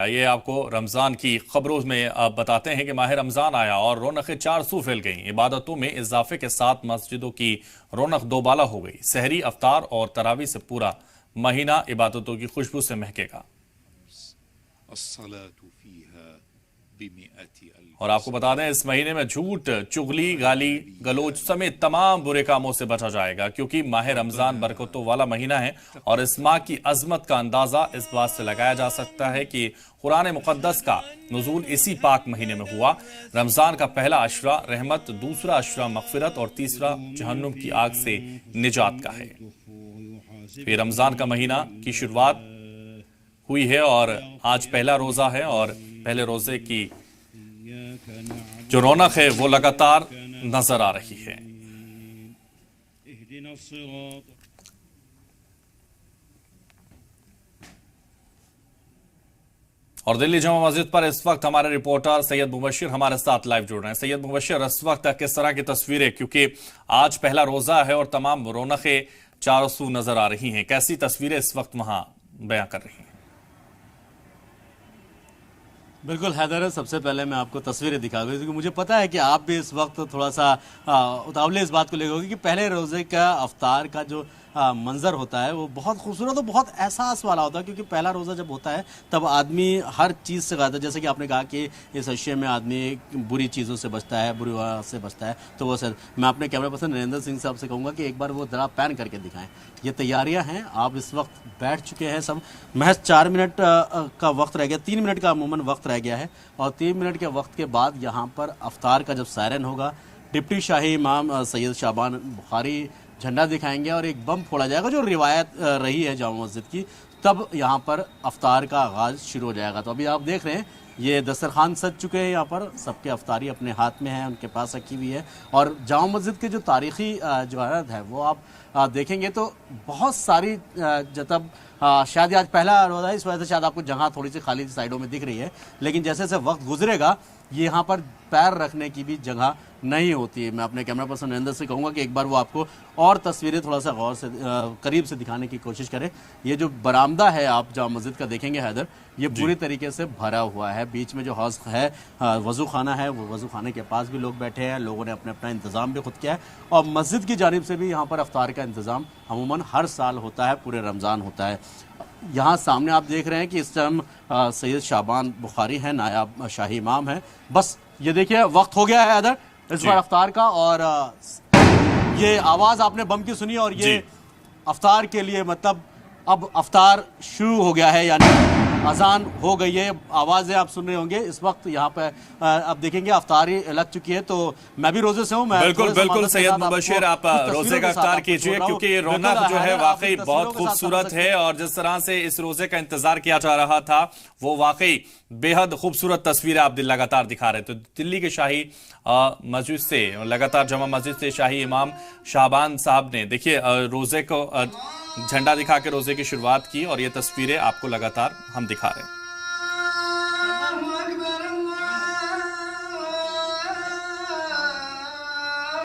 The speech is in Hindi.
ये आपको रमजान की खबरों में अब बताते हैं कि माह रमजान आया और रौनकें चार सू फैल गईं। इबादतों में इजाफे के साथ मस्जिदों की रौनक दोबाला हो गई। सहरी, अफ्तार और तरावी से पूरा महीना इबादतों की खुशबू से महकेगा। और आपको बता दें, इस महीने में झूठ, चुगली, गाली गलोच समेत तमाम बुरे कामों से बचा जाएगा, क्योंकि माह रमजान बरकतों वाला महीना है। और इस माह की अजमत का अंदाजा इस बात से लगाया जा सकता है कि कुरान मुकद्दस का नुज़ूल इसी पाक महीने में हुआ। रमजान का पहला अशरा रहमत, दूसरा अशरा मगफिरत और तीसरा जहन्नुम की आग से निजात का है। फिर रमजान का महीना की शुरुआत हुई है और आज पहला रोजा है और पहले रोजे की जो रौनक है वो लगातार नजर आ रही है। और दिल्ली जमा मस्जिद पर इस वक्त हमारे रिपोर्टर सैयद मुबशिर हमारे साथ लाइव जुड़ रहे हैं। सैयद मुबशिर, इस वक्त किस तरह की तस्वीरें, क्योंकि आज पहला रोजा है और तमाम रौनकें चारों सू नजर आ रही हैं, कैसी तस्वीरें इस वक्त वहां बयां कर रही हैं? बिल्कुल हैदर, सबसे पहले मैं आपको तस्वीरें दिखा दूँ, क्योंकि मुझे पता है कि आप भी इस वक्त थोड़ा सा उतावले इस बात को लेकर होगी कि पहले रोज़े का अफ्तार का जो मंजर होता है वो बहुत खूबसूरत और बहुत एहसास वाला होता है, क्योंकि पहला रोज़ा जब होता है तब आदमी हर चीज़ से गाता है। जैसे कि आपने कहा कि इस अशे में आदमी बुरी चीज़ों से बचता है, बुरी आवाज़ से बचता है, तो वो सर मैं अपने कैमरा पर्सन नरेंद्र सिंह साहब से कहूँगा कि एक बार वो ज़रा पैन करके दिखाएं। ये तैयारियाँ हैं, आप इस वक्त बैठ चुके हैं सब, महज 4 मिनट का वक्त रह गया, 3 मिनट का अमूमन वक्त रह गया है और 3 मिनट के वक्त के बाद यहाँ पर अफ्तार का जब सायरन होगा, डिप्टी शाही इमाम सैयद शाबान बुखारी झंडा दिखाएंगे और एक बम फोड़ा जाएगा, जो रिवायत रही है जामा मस्जिद की। तब यहाँ पर अफ्तार का आगाज़ शुरू हो जाएगा। तो अभी आप देख रहे हैं ये दस्तरखान सज चुके हैं, यहाँ पर सबके अफ्तारी अपने हाथ में है, उनके पास रखी हुई है। और जामा मस्जिद के जो तारीख़ी जो है वो आप देखेंगे तो बहुत सारी जब शायद आज पहला रोज़ा है, इस वजह से शायद आपको जगह थोड़ी सी खाली साइडों में दिख रही है, लेकिन जैसे जैसे वक्त गुजरेगा ये यहाँ पर पैर रखने की भी जगह नहीं होती है। मैं अपने कैमरा पर्सन नरेंद्र से कहूँगा कि एक बार वो आपको और तस्वीरें थोड़ा सा गौर से करीब से दिखाने की कोशिश करें। ये जो बरामदा है आप जामा मस्जिद का देखेंगे हैदर, ये पूरी तरीके से भरा हुआ है। बीच में जो हौज है वज़ू खाना है, वो वज़ू खाने के पास भी लोग बैठे हैं, लोगों ने अपने अपना इंतज़ाम भी खुद किया है। और मस्जिद की जानिब से भी यहाँ पर अफ्तार का इंतज़ाम अमूमन हर साल होता है, पूरे रमज़ान होता है। यहाँ सामने आप देख रहे हैं कि इस टाइम सैयद शाबान बुखारी है, नायाब शाही इमाम है। बस ये देखिए वक्त हो गया है हैदर इस बार अफ्तार का, और ये आवाज़ आपने बम की सुनी और ये अफ्तार के लिए मतलब अब अफ्तार शुरू हो गया है, यानी अजान हो गई है। आवाज़ें आप सुन रहे होंगे इस वक्त यहाँ पे। अब देखेंगे अफ्तारी लग चुकी है, तो मैं भी रोजे से हूँ। बिल्कुल बिल्कुल सैयद मुबशिर, आप रोजे का अफ्तार कीजिए, क्योंकि ये रौनक जो है वाकई बहुत खूबसूरत है। और जिस तरह से इस रोजे का इंतजार किया जा रहा था वो वाकई बेहद खूबसूरत तस्वीरें आप लगातार दिखा रहे। तो दिल्ली के शाही मस्जिद से लगातार जमा मस्जिद से शाही इमाम शाबान साहब ने देखिए रोजे को झंडा दिखा के रोजे की शुरुआत की और ये तस्वीरें आपको लगातार हम दिखा रहे हैं।